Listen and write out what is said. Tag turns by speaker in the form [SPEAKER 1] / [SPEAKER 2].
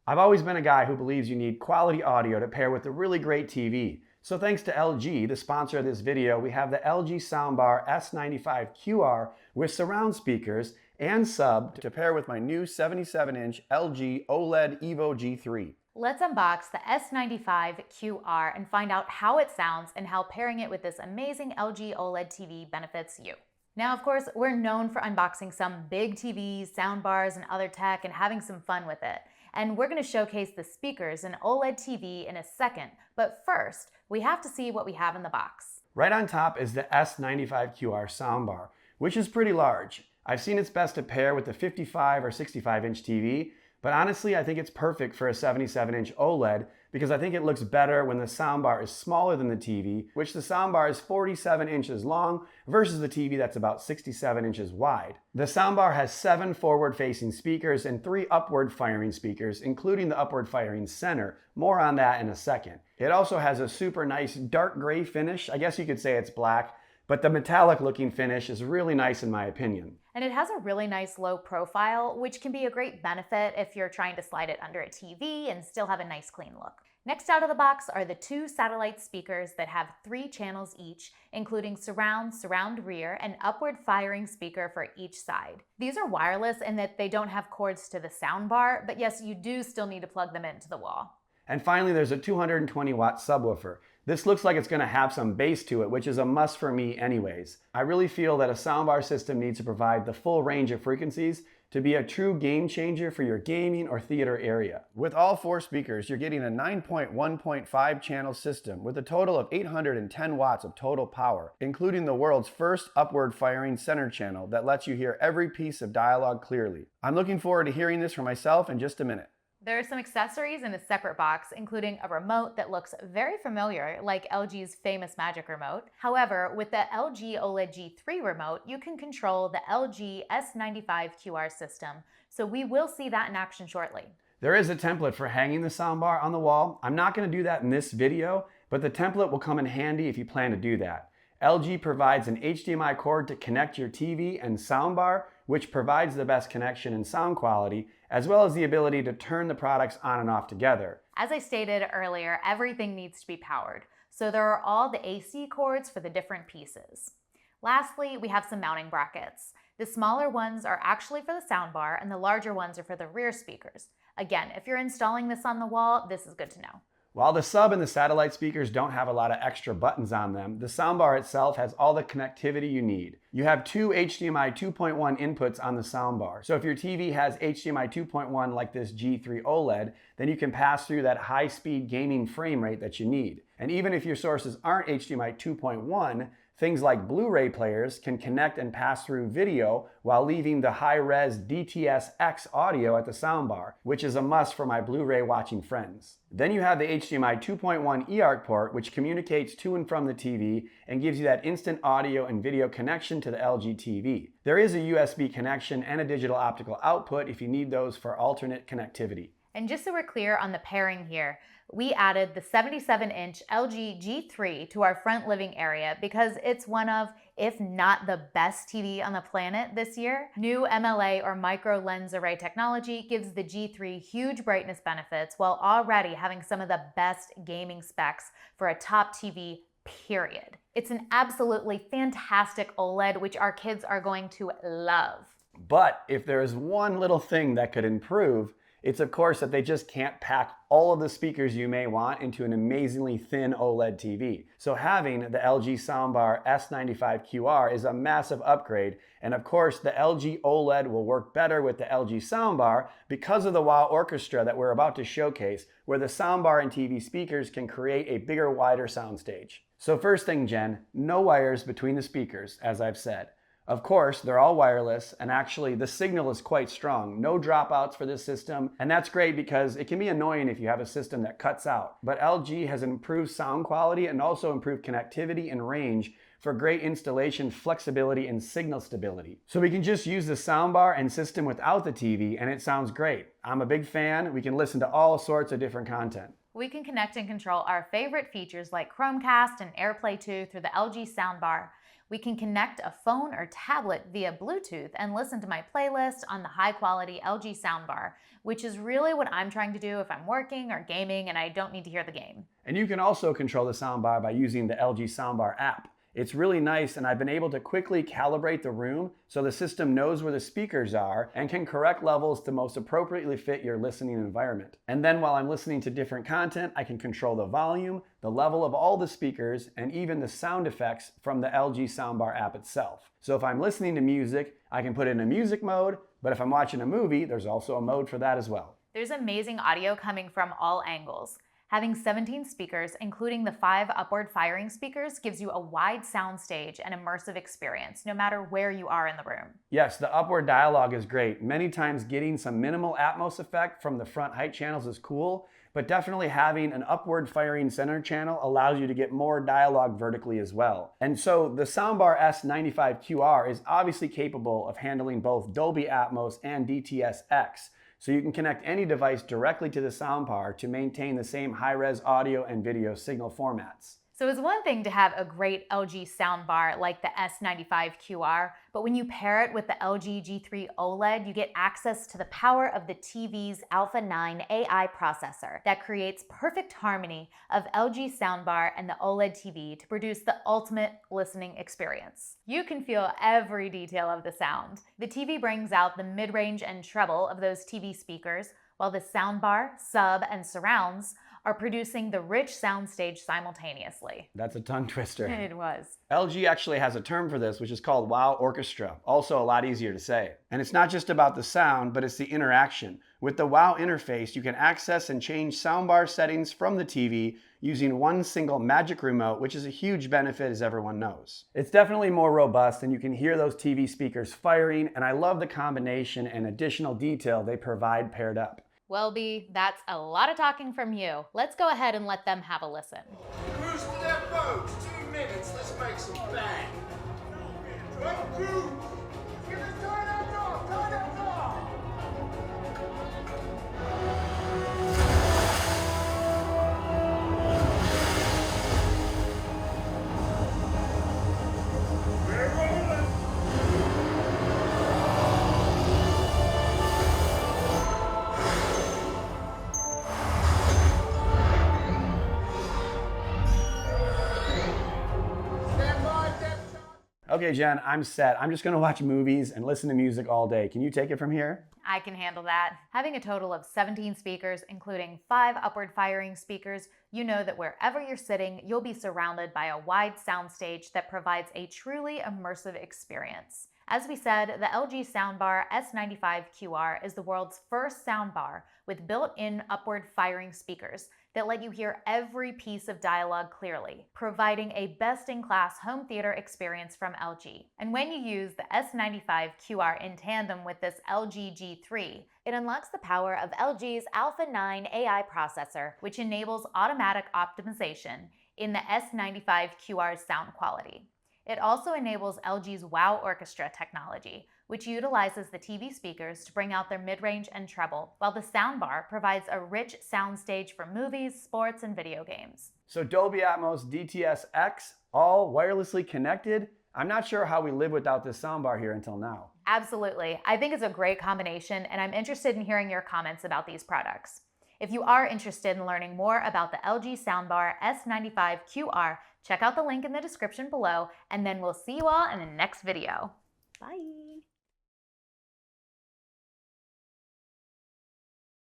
[SPEAKER 1] I've always been a guy who believes you need quality audio to pair with a really great TV. So thanks to LG, the sponsor of this video, we have the LG Soundbar S95QR with surround speakers and sub to pair with my new 77-inch LG OLED evo G3.
[SPEAKER 2] Let's unbox the S95QR and find out how it sounds and how pairing it with this amazing LG OLED TV benefits you. Now, of course, we're known for unboxing some big TVs, soundbars, and other tech and having some fun with it. And we're going to showcase the speakers and OLED TV in a second. But first, we have to see what we have in the box.
[SPEAKER 1] Right on top is the S95QR soundbar, which is pretty large. I've seen it's best to pair with the 55 or 65-inch TV, but honestly, I think it's perfect for a 77-inch OLED because I think it looks better when the soundbar is smaller than the TV, which the soundbar is 47 inches long versus the TV that's about 67 inches wide. The soundbar has 7 forward-facing speakers and 3 upward-firing speakers, including the upward-firing center. More on that in a second. It also has a super nice dark gray finish. I guess you could say it's black, but the metallic looking finish is really nice in my opinion.
[SPEAKER 2] And it has a really nice low profile, which can be a great benefit if you're trying to slide it under a TV and still have a nice clean look. Next out of the box are the 2 satellite speakers that have 3 channels each, including surround, surround rear, and upward firing speaker for each side. These are wireless in that they don't have cords to the soundbar, but yes, you do still need to plug them into the wall.
[SPEAKER 1] And finally, there's a 220 watt subwoofer. This looks like it's going to have some bass to it, which is a must for me anyways. I really feel that a soundbar system needs to provide the full range of frequencies to be a true game changer for your gaming or theater area. With all 4 speakers, you're getting a 9.1.5 channel system with a total of 810 watts of total power, including the world's first upward firing center channel that lets you hear every piece of dialogue clearly. I'm looking forward to hearing this for myself in just a minute.
[SPEAKER 2] There are some accessories in a separate box, including a remote that looks very familiar, like LG's famous Magic Remote. However, with the LG OLED G3 remote, you can control the LG S95QR system, so we will see that in action shortly.
[SPEAKER 1] There is a template for hanging the soundbar on the wall. I'm not going to do that in this video, but the template will come in handy if you plan to do that. LG provides an HDMI cord to connect your TV and soundbar, which provides the best connection and sound quality, as well as the ability to turn the products on and off together.
[SPEAKER 2] As I stated earlier, everything needs to be powered, so there are all the AC cords for the different pieces. Lastly, we have some mounting brackets. The smaller ones are actually for the soundbar, and the larger ones are for the rear speakers. Again, if you're installing this on the wall, this is good to know.
[SPEAKER 1] While the sub and the satellite speakers don't have a lot of extra buttons on them, the soundbar itself has all the connectivity you need. You have 2 HDMI 2.1 inputs on the soundbar. So if your TV has HDMI 2.1 like this G3 OLED, then you can pass through that high-speed gaming frame rate that you need. And even if your sources aren't HDMI 2.1, things like Blu-ray players can connect and pass through video while leaving the high-res DTS-X audio at the soundbar, which is a must for my Blu-ray watching friends. Then you have the HDMI 2.1 eARC port, which communicates to and from the TV and gives you that instant audio and video connection to the LG TV. There is a USB connection and a digital optical output if you need those for alternate connectivity.
[SPEAKER 2] And just so we're clear on the pairing here, we added the 77-inch LG G3 to our front living area because it's one of, if not the best TV on the planet this year. New MLA or micro lens array technology gives the G3 huge brightness benefits while already having some of the best gaming specs for a top TV, period. It's an absolutely fantastic OLED, which our kids are going to love.
[SPEAKER 1] But if there is one little thing that could improve, it's of course that they just can't pack all of the speakers you may want into an amazingly thin OLED TV. So having the LG Soundbar S95QR is a massive upgrade, and of course the LG OLED will work better with the LG Soundbar because of the WOW Orchestra that we're about to showcase, where the soundbar and TV speakers can create a bigger, wider soundstage. So first thing, Jen, no wires between the speakers, as I've said. Of course, they're all wireless, and actually the signal is quite strong. No dropouts for this system, and that's great because it can be annoying if you have a system that cuts out. But LG has improved sound quality and also improved connectivity and range for great installation, flexibility, and signal stability. So we can just use the soundbar and system without the TV, and it sounds great. I'm a big fan. We can listen to all sorts of different content.
[SPEAKER 2] We can connect and control our favorite features like Chromecast and AirPlay 2 through the LG Soundbar. we can connect a phone or tablet via Bluetooth and listen to my playlist on the high-quality LG Soundbar, which is really what I'm trying to do if I'm working or gaming and I don't need to hear the game.
[SPEAKER 1] And you can also control the soundbar by using the LG Soundbar app. It's really nice, and I've been able to quickly calibrate the room so the system knows where the speakers are and can correct levels to most appropriately fit your listening environment. And then while I'm listening to different content, I can control the volume, the level of all the speakers, and even the sound effects from the LG Soundbar app itself. So if I'm listening to music, I can put it in a music mode, but if I'm watching a movie, there's also a mode for that as well.
[SPEAKER 2] There's amazing audio coming from all angles. Having 17 speakers, including the 5 upward firing speakers, gives you a wide soundstage and immersive experience, no matter where you are in the room.
[SPEAKER 1] Yes, the upward dialogue is great. Many times getting some minimal Atmos effect from the front height channels is cool, but definitely having an upward firing center channel allows you to get more dialogue vertically as well. And so the Soundbar S95QR is obviously capable of handling both Dolby Atmos and DTS-X. So you can connect any device directly to the soundbar to maintain the same high-res audio and video signal formats.
[SPEAKER 2] So it's one thing to have a great LG soundbar like the S95QR, but when you pair it with the LG G3 OLED, you get access to the power of the TV's Alpha 9 AI processor that creates perfect harmony of LG soundbar and the OLED TV to produce the ultimate listening experience. You can feel every detail of the sound. The TV brings out the mid-range and treble of those TV speakers, while the soundbar, sub, and surrounds are producing the rich soundstage simultaneously.
[SPEAKER 1] That's a tongue twister.
[SPEAKER 2] It was.
[SPEAKER 1] LG actually has a term for this, which is called WOW Orchestra, also a lot easier to say. And it's not just about the sound, but it's the interaction. With the WOW interface, you can access and change soundbar settings from the TV using one single magic remote, which is a huge benefit, as everyone knows. It's definitely more robust, and you can hear those TV speakers firing, and I love the combination and additional detail they provide paired up.
[SPEAKER 2] Well, B, that's a lot of talking from you. Let's go ahead and let them have a listen.
[SPEAKER 3] Cruise to their boats. 2 minutes. Let's make some bang. Go, crew. Give us turn that off. Turn that off. We're rolling.
[SPEAKER 1] Okay, Jen, I'm set. I'm just gonna watch movies and listen to music all day. Can you take it from here?
[SPEAKER 2] I can handle that. Having a total of 17 speakers, including 5 upward firing speakers, you know that wherever you're sitting, you'll be surrounded by a wide soundstage that provides a truly immersive experience. As we said, the LG Soundbar S95QR is the world's first soundbar with built-in upward firing speakers that let you hear every piece of dialogue clearly, providing a best-in-class home theater experience from LG. And when you use the S95QR in tandem with this LG G3, it unlocks the power of LG's Alpha 9 AI processor, which enables automatic optimization in the S95QR's sound quality. It also enables LG's WOW Orchestra technology, which utilizes the TV speakers to bring out their mid-range and treble, while the soundbar provides a rich soundstage for movies, sports, and video games.
[SPEAKER 1] So Dolby Atmos, DTS-X, all wirelessly connected? I'm not sure how we live without this soundbar here until now.
[SPEAKER 2] Absolutely. I think it's a great combination, and I'm interested in hearing your comments about these products. If you are interested in learning more about the LG Soundbar S95QR, check out the link in the description below, and then we'll see you all in the next video. Bye.